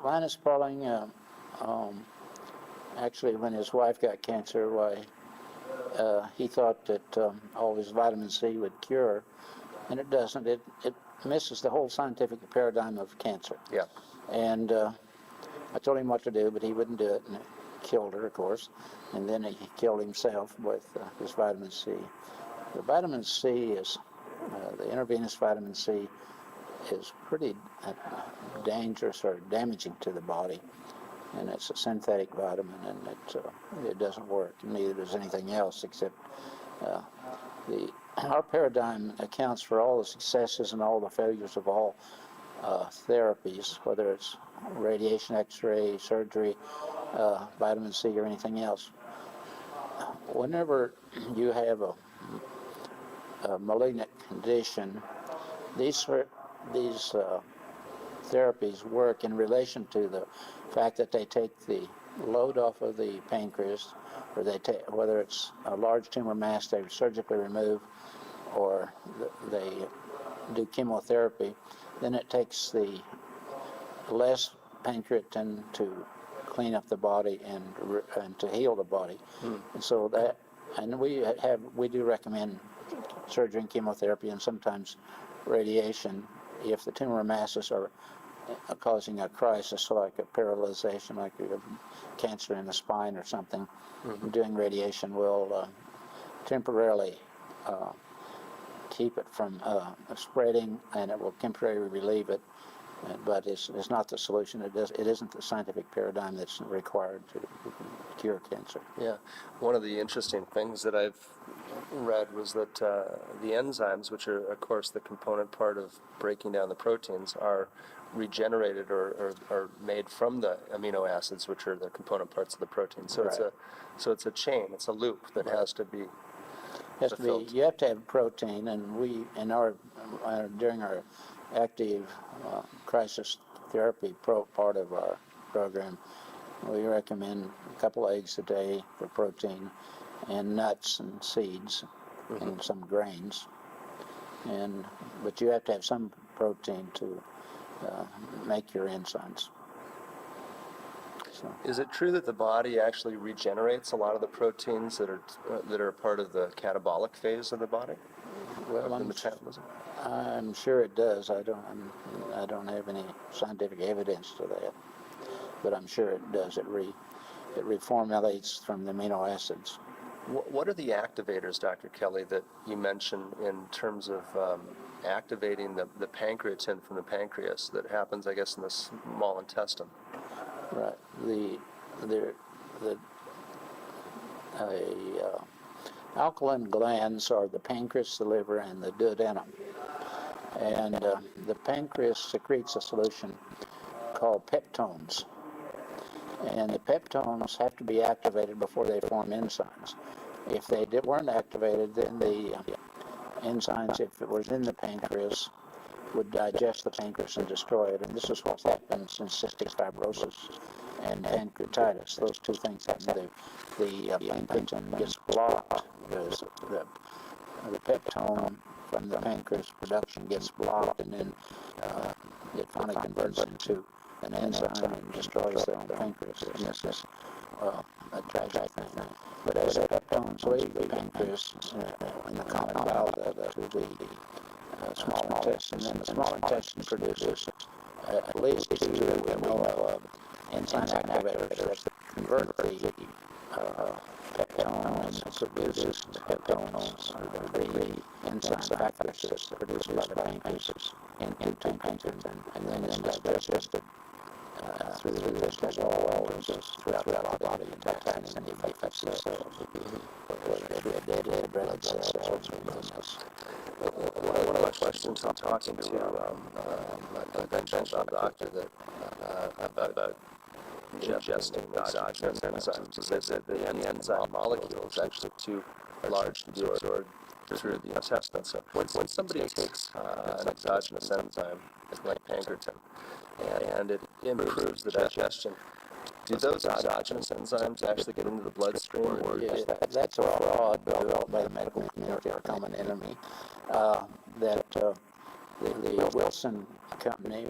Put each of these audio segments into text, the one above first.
Linus Pauling, actually, when his wife got cancer, he thought that all his vitamin C would cure, and it doesn't. It misses the whole scientific paradigm of cancer. Yeah. And I told him what to do, but he wouldn't do it, and it killed her, of course. And then he killed himself with his vitamin C. The vitamin C is, the intravenous vitamin C is pretty dangerous or damaging to the body. And it's a synthetic vitamin, and it doesn't work. Neither does anything else, except our paradigm accounts for all the successes and all the failures of all therapies, whether it's radiation, X-ray, surgery, vitamin C, or anything else. Whenever you have a malignant condition, these therapies work in relation to the fact that they take the load off of the pancreas, or they take, whether it's a large tumor mass they surgically remove, or they do chemotherapy. Then it takes the less pancreatin to clean up the body and to heal the body. And so that, and we do recommend surgery and chemotherapy, and sometimes radiation if the tumor masses are causing a crisis, like a paralyzation, like a cancer in the spine or something. Doing radiation will temporarily keep it from spreading, and it will temporarily relieve it. But it's not the solution. It isn't the scientific paradigm that's required to cure cancer. Yeah. One of the interesting things that I've read was that the enzymes, which are, of course, the component part of breaking down the proteins, are regenerated or made from the amino acids, which are the component parts of the protein. So Right. it's a chain. It's a loop that has to be fulfilled. You have to have protein, and we during our active crisis therapy part of our program, we recommend a couple eggs a day for protein, and nuts and seeds, and some grains. But you have to have some protein to make your enzymes. So. Is it true that the body actually regenerates a lot of the proteins that are part of the catabolic phase of the body? Well, of the metabolism? I'm sure it does. I don't have any scientific evidence to that, but I'm sure it does. It reformulates from the amino acids. What are the activators, Dr. Kelley, that you mentioned in terms of activating the pancreatin from the pancreas that happens, I guess, in the small intestine? Right. Alkaline glands are the pancreas, the liver, and the duodenum. And the pancreas secretes a solution called peptones. And the peptones have to be activated before they form enzymes. If they weren't activated, then the enzymes, if it was in the pancreas, would digest the pancreas and destroy it. And this is what happens in cystic fibrosis and pancreatitis. Those two things happen. The pancreatin gets blocked because the peptone from the pancreas production gets blocked, and then it finally converts into an enzyme and destroys the pancreas. And this is a tragic thing. But as the peptones leave the pancreas in the common bowel to the small intestine, and then the small intestine produces at least two that we know of enzyme activators that convert the peptones and produce the peptones, the enzyme factors that produced by the pancreas into pancreatin, and then it's digested through the intestinal walls throughout the body, attacking and affects the cells, dead red cells, One of my questions I'm talking to a conventional doctor about ingesting exogenous enzymes is that the enzyme molecule is actually too large to be absorbed through the intestine. So when somebody takes an exogenous enzyme like pancreatin and it improves the digestion, do those exogenous enzymes actually get into the bloodstream? Yes, that's a fraud developed by the medical community, our common enemy. That the Wilson Company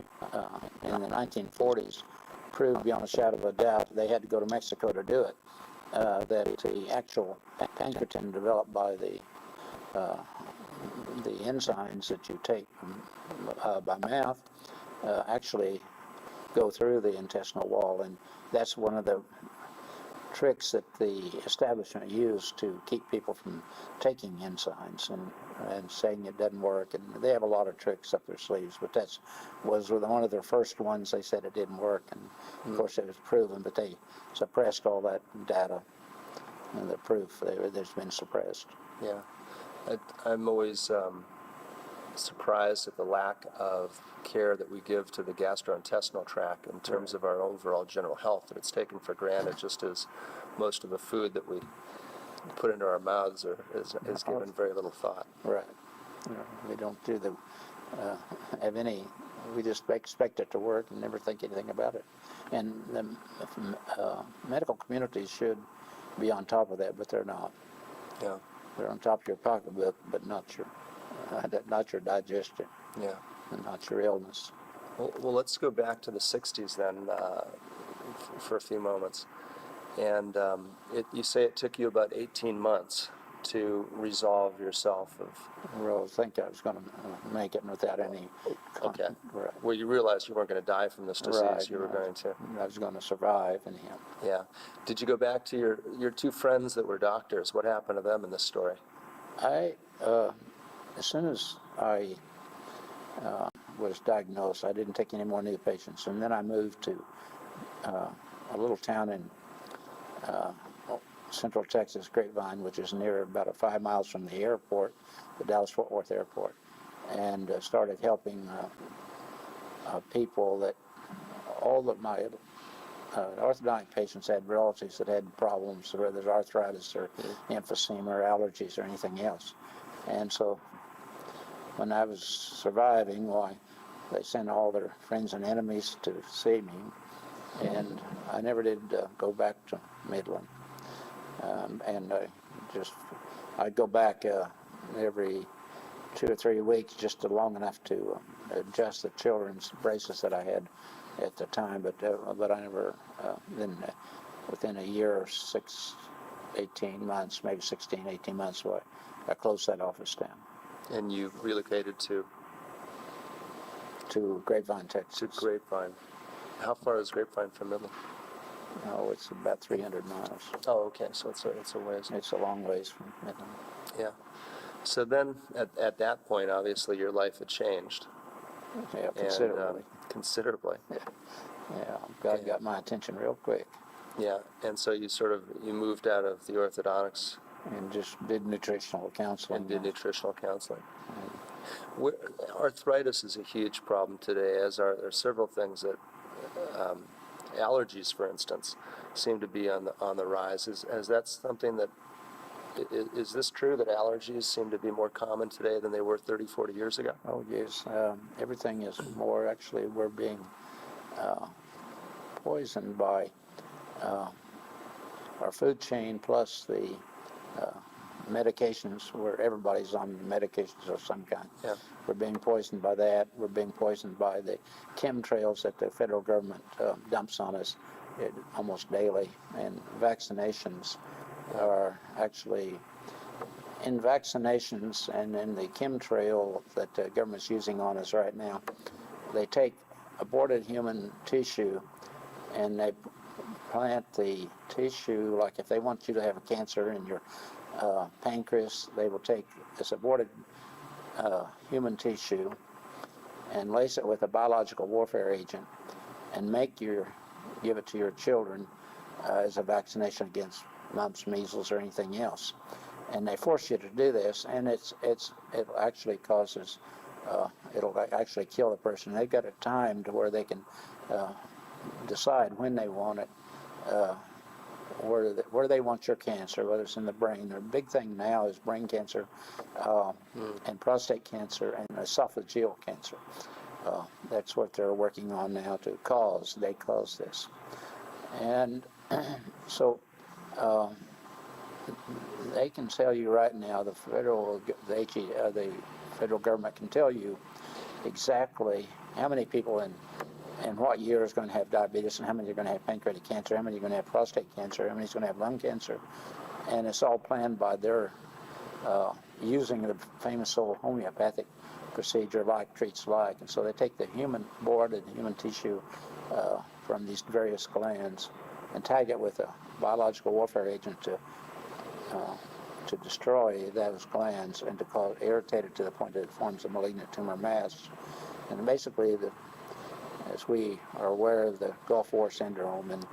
in the 1940s proved beyond a shadow of a doubt, they had to go to Mexico to do it, that the actual pancreatin developed by the enzymes that you take by mouth actually go through the intestinal wall, and that's one of the tricks that the establishment used to keep people from taking enzymes and saying it doesn't work. And they have a lot of tricks up their sleeves, but that was one of their first ones. They said it didn't work, and of course it was proven, but they suppressed all that data, and the proof there's been suppressed. Yeah, I'm always surprised at the lack of care that we give to the gastrointestinal tract in terms of our overall general health, that it's taken for granted, just as most of the food that we put into our mouths is given very little thought. Right. We don't do have any, we just expect it to work and never think anything about it. And the medical community should be on top of that, but they're not. Yeah. They're on top of your pocketbook, but not your digestion. Yeah. And not your illness. Well, let's go back to the 60s then for a few moments. And you say it took you about 18 months to resolve yourself of... Well, I think I was going to make it without any... Okay. Right. Well, you realized you weren't going to die from this disease. Right. You were going to... I was going to survive anyhow. Yeah. Did you go back to your two friends that were doctors? What happened to them in this story? As soon as I was diagnosed, I didn't take any more new patients, and then I moved to a little town in Central Texas, Grapevine, which is near about 5 miles from the airport, the Dallas-Fort Worth Airport, and started helping people that all of my orthodontic patients had relatives that had problems, whether it's arthritis or emphysema or allergies or anything else. And so when I was surviving, why, they sent all their friends and enemies to see me, and I never did go back to Midland. I'd go back every 2 or 3 weeks, just long enough to adjust the children's braces that I had at the time, but I never, then within a year or 18 months, maybe 16, 18 months, so I closed that office down. And you relocated to Grapevine, Texas. To Grapevine. How far is Grapevine from Midland? Oh, it's about 300 miles. Oh, okay. So it's a ways. It's a long ways from Midland. Yeah. So then, at that point, obviously, your life had changed. Yeah, considerably. Considerably. Yeah, God got my attention real quick. Yeah, and so you moved out of the orthodontics. And just did nutritional counseling. And did nutritional counseling. Arthritis is a huge problem today, as are there several things that, allergies, for instance, seem to be on the rise. Is that something that, is this true that allergies seem to be more common today than they were 30, 40 years ago? Oh, yes. Everything is more, actually, we're being poisoned by our food chain, plus the medications, where everybody's on medications of some kind. Yeah. We're being poisoned by that. We're being poisoned by the chemtrails that the federal government dumps on us almost daily. And vaccinations are actually, in vaccinations and in the chemtrail that the government's using on us right now, they take aborted human tissue and they plant the tissue, like if they want you to have a cancer in your pancreas, they will take this aborted human tissue and lace it with a biological warfare agent and give it to your children as a vaccination against mumps, measles, or anything else. And they force you to do this, and it actually causes, it'll actually kill the person. They've got a time to where they can decide when they want it, where they want your cancer, whether it's in the brain. The big thing now is brain cancer and prostate cancer and esophageal cancer. That's what they're working on now to cause. They cause this. And so they can tell you right now, the federal government can tell you exactly how many people in in what year is going to have diabetes, and how many are going to have pancreatic cancer, how many are going to have prostate cancer, how many is going to have lung cancer. And it's all planned by their using the famous old homeopathic procedure, like treats like. And so they take the human blood and human tissue from these various glands and tag it with a biological warfare agent to destroy those glands and to cause irritate it to the point that it forms a malignant tumor mass. And basically, as we are aware of the Gulf War syndrome and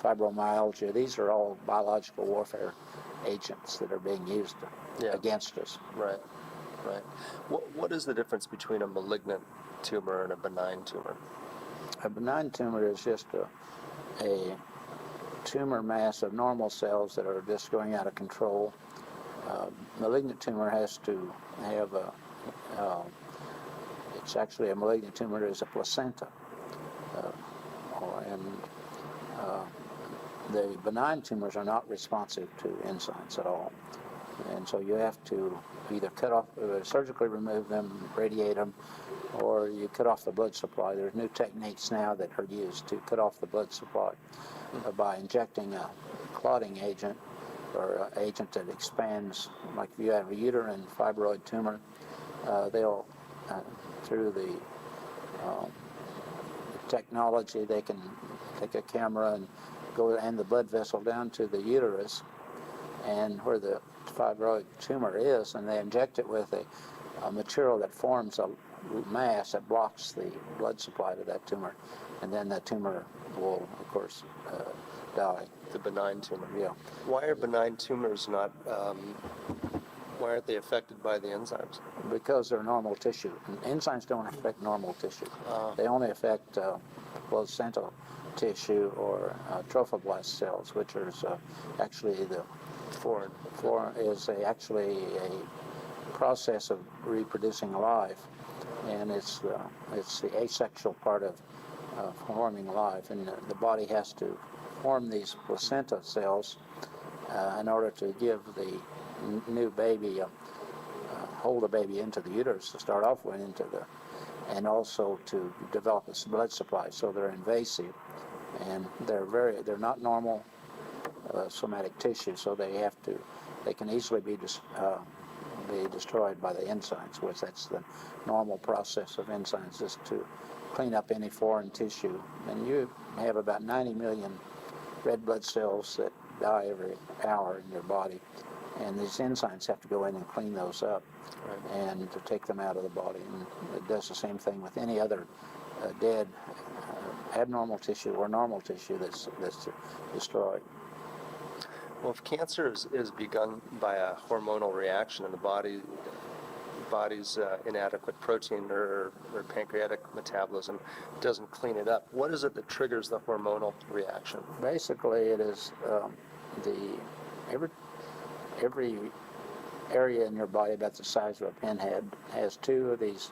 fibromyalgia, these are all biological warfare agents that are being used against us. Right, right. What is the difference between a malignant tumor and a benign tumor? A benign tumor is just a tumor mass of normal cells that are just going out of control. Malignant tumor has to have it's actually a malignant tumor is a placenta. The benign tumors are not responsive to enzymes at all. And so you have to either cut off, surgically remove them, radiate them, or you cut off the blood supply. There's new techniques now that are used to cut off the blood supply by injecting a clotting agent or an agent that expands. Like if you have a uterine fibroid tumor, they'll, through the technology, they can take a camera and go and the blood vessel down to the uterus and where the fibroid tumor is, and they inject it with a material that forms a mass that blocks the blood supply to that tumor, and then that tumor will, of course, die. The benign tumor. Yeah. Why are benign tumors not? Why aren't they affected by the enzymes? Because they're normal tissue. And enzymes don't affect normal tissue. They only affect placental tissue or trophoblast cells, which is actually the Foreign. actually a process of reproducing life, and it's the asexual part of forming life, and the body has to form these placenta cells in order to give the new baby hold the baby into the uterus to start off with, and also to develop its blood supply. So they're invasive, and they're not normal somatic tissue, so they can easily be destroyed by the enzymes, which that's the normal process of enzymes, is to clean up any foreign tissue. And you have about 90 million red blood cells that die every hour in your body, and these enzymes have to go in and clean those up and to take them out of the body. And it does the same thing with any other dead abnormal tissue or normal tissue that's destroyed. Well, if cancer is begun by a hormonal reaction in the body's inadequate protein or pancreatic metabolism doesn't clean it up, what is it that triggers the hormonal reaction? Basically, it is every area in your body about the size of a pinhead has two of these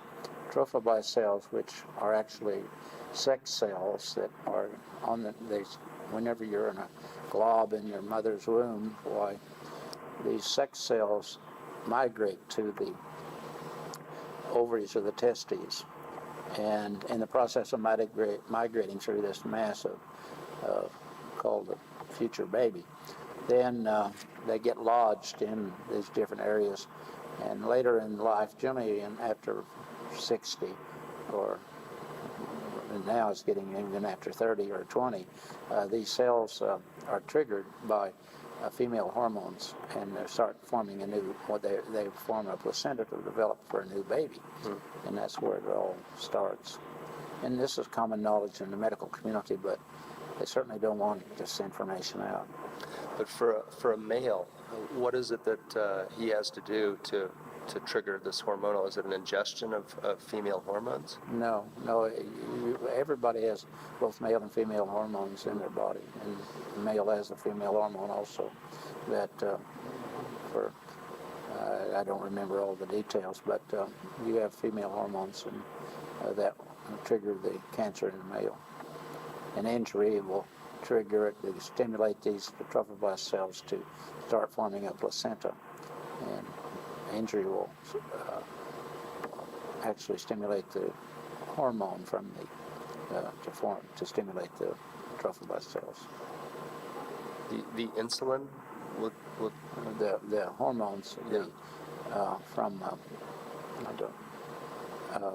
trophoblast cells, which are actually sex cells that are on whenever you're in a glob in your mother's womb, why these sex cells migrate to the ovaries or the testes, and in the process of migrating through this mass of called the future baby, then they get lodged in these different areas, and later in life, generally after 60, or now it's getting even after 30 or 20, these cells are triggered by female hormones, and they start forming they form a placenta to develop for a new baby, and that's where it all starts. And this is common knowledge in the medical community, but they certainly don't want this information out. But for a male, what is it that he has to do to trigger this hormonal? Is it an ingestion of female hormones? No. Everybody has both male and female hormones in their body, and the male has the female hormone also. That I don't remember all the details, but you have female hormones and that trigger the cancer in the male. An injury will trigger it to stimulate the trophoblast cells to start forming a placenta, and injury will actually stimulate the hormone from the to stimulate the trophoblast cells. The insulin would The hormones, Yeah.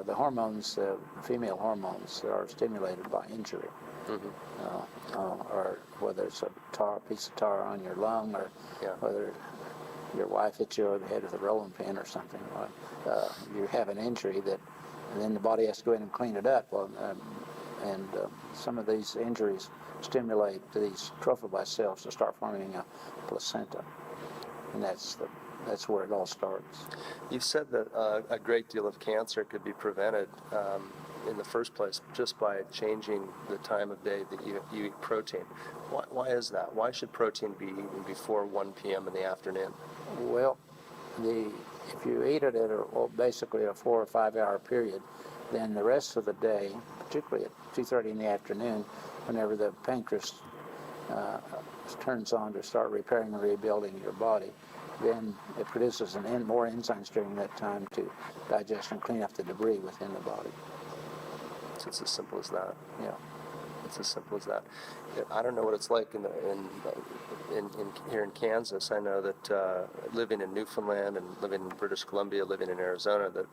the hormones, female hormones, are stimulated by injury, or whether it's a piece of tar on your lung, or Yeah. whether your wife hits you over the head with a rolling pin or something. You have an injury and then the body has to go in and clean it up. Well, some of these injuries stimulate these trophoblast cells to start forming a placenta, and that's where it all starts. You said that a great deal of cancer could be prevented in the first place just by changing the time of day that you eat protein. Why is that? Why should protein be eaten before 1 p.m. in the afternoon? Well, if you eat it at basically a 4 or 5 hour period, then the rest of the day, particularly at 2:30 in the afternoon, whenever the pancreas turns on to start repairing and rebuilding your body, then it produces more enzymes during that time to digest and clean up the debris within the body. So it's as simple as that. Yeah. It's as simple as that. I don't know what it's like in here in Kansas. I know that living in Newfoundland and living in British Columbia, living in Arizona, that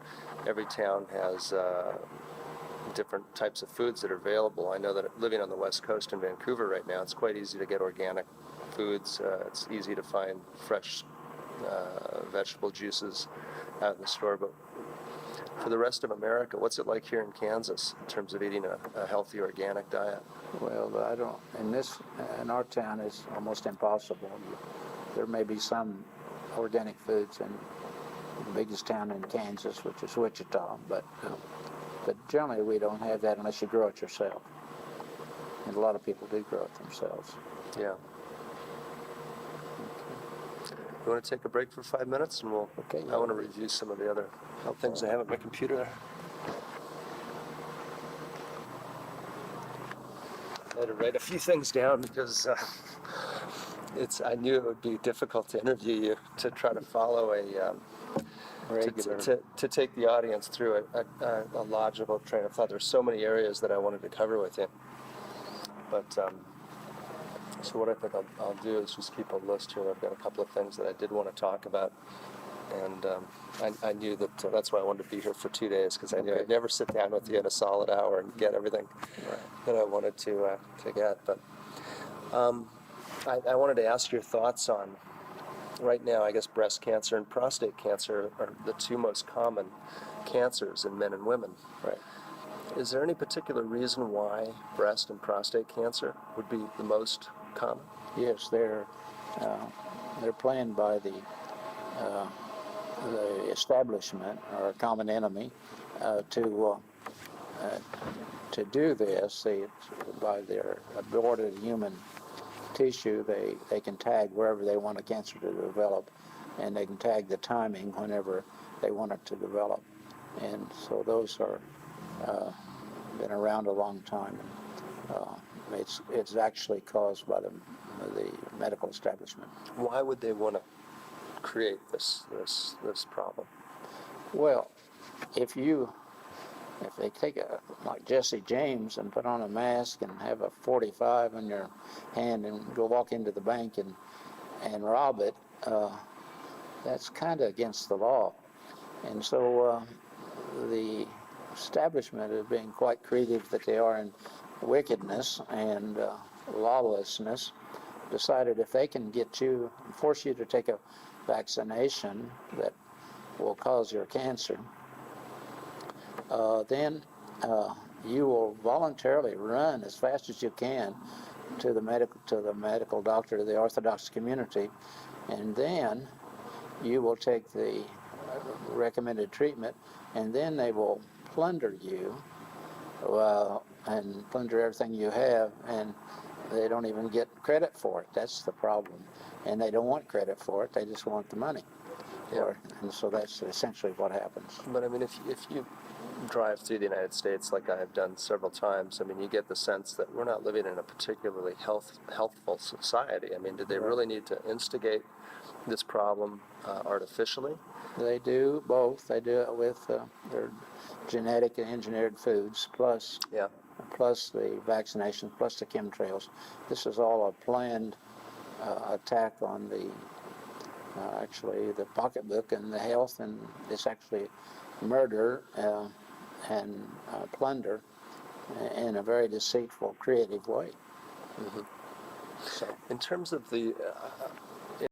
every town has different types of foods that are available. I know that living on the West Coast in Vancouver right now, it's quite easy to get organic foods. It's easy to find fresh vegetable juices out in the store. But for the rest of America, what's it like here in Kansas in terms of eating a healthy organic diet? Well, in our town, it's almost impossible. There may be some organic foods in the biggest town in Kansas, which is Wichita, but generally we don't have that unless you grow it yourself. And a lot of people do grow it themselves. Yeah. You want to take a break for 5 minutes, and Okay. I want to review some of the other things I have at my computer there. I had to write a few things down because I knew it would be difficult to interview you, to try to follow to take the audience through a logical train of thought. There's so many areas that I wanted to cover with you, but so what I think I'll do is just keep a list here. I've got a couple of things that I did want to talk about, and I knew that's why I wanted to be here for 2 days, because I knew I'd never sit down with you in a solid hour and get everything that I wanted to get. But I wanted to ask your thoughts on, right now, I guess breast cancer and prostate cancer are the two most common cancers in men and women. Right. Is there any particular reason why breast and prostate cancer would be the most common? Yes, they're planned by the establishment, or a common enemy, to do this. By their aborted human tissue, they can tag wherever they want a cancer to develop, and they can tag the timing whenever they want it to develop. And so those are been around a long time. It's actually caused by the medical establishment. Why would they want to create this problem? Well, if they take like Jesse James and put on a mask and have a .45 in your hand and go walk into the bank and rob it, that's kind of against the law. And so the establishment is being quite creative that they are in wickedness and lawlessness, decided if they can force you to take a vaccination that will cause your cancer, then you will voluntarily run as fast as you can to the medical doctor, to the Orthodox community, and then you will take the recommended treatment, and then they will plunder you and plunder everything you have, and they don't even get credit for it. That's the problem. And they don't want credit for it, they just want the money. Yeah. And so that's essentially what happens. But I mean, if you drive through the United States like I have done several times, I mean, you get the sense that we're not living in a particularly healthful society. I mean, did they really need to instigate this problem artificially? They do both. They do it with their genetic and engineered foods, plus plus the vaccinations, plus the chemtrails. This is all a planned attack on the actually the pocketbook and the health, and it's actually murder and plunder in a very deceitful, creative way. Mm-hmm. So, In terms of the